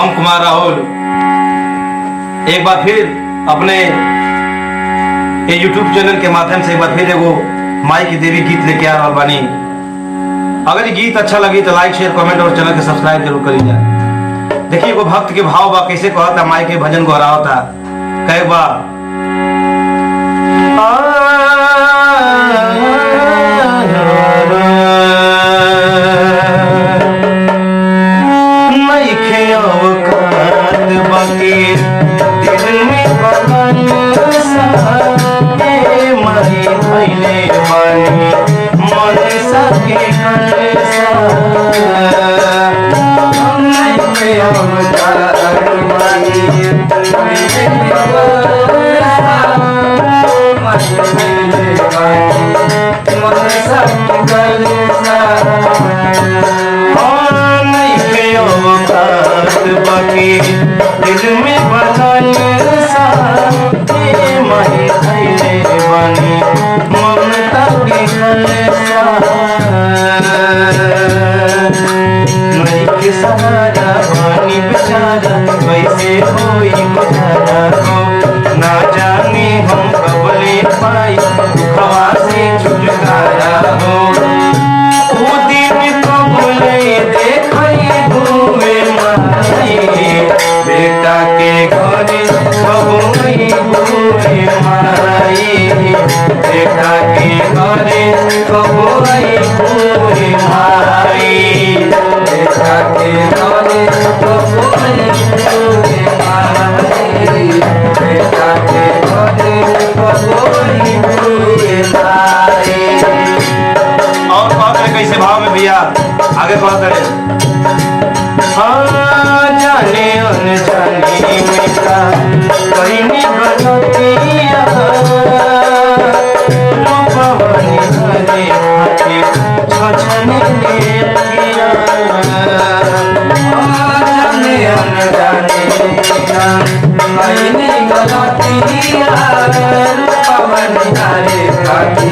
हम कुमार राहुल एक बार फिर अपने ये YouTube चैनल के माध्यम से एक बार फिर एगो माई की देवी गीत लेके आ रहा बानी। अगर ये गीत अच्छा लगी तो लाइक शेयर कमेंट और चैनल के सब्सक्राइब जरूर करी जाए। देखिए एगो भक्त के भाव बा, कैसे कहता माई के भजन गौरावता कहे बा दिल में बदल सा माही थैले बनी ममता के कलसा नहीं के सहारा पानी बेचारा कैसे होई गुजारा हो ना जाने हम कबले पाई दुखवा से छुटकारा हो वो दिन कबले देखई घूमे माई बेटा के घरे कबई घूमे माई बेटा के घरे कबई घूमे माई बेटा के घरे कबई घूमे माई बेटा के घरे कबई घूमे माई। और बात है कैसे भाव में भैया आगे बात करें। हाँ जाने अनजाने में का कहीं गलतियाँ रूपवानी हरे हाथे छछने लेतिया जाने अनजाने में का कहीं गलतियाँ रूपवानी हरे हाथे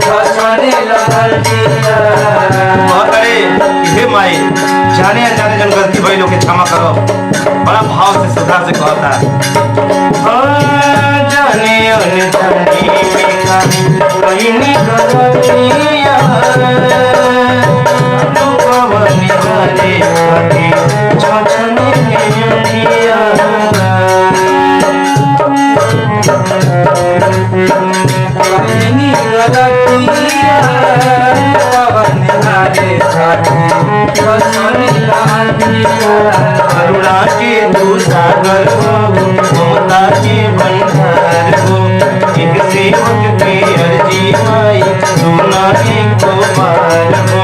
छछने लगतिया। हे माई जाने अनजाने जन गलती भाई लोग के क्षमा करो, बड़ा भाव से श्रद्धा से कहता जाने अनजाने में का कहीं गलतियाँ रूपवानी हरे हाथे छछने लेतिया कहीं गलतियाँ रूपवानी हरे हाथे करुणा के तू सागर हो ममता के भंडार हो एक सेवक के अर्जी माई सुना एक बार हो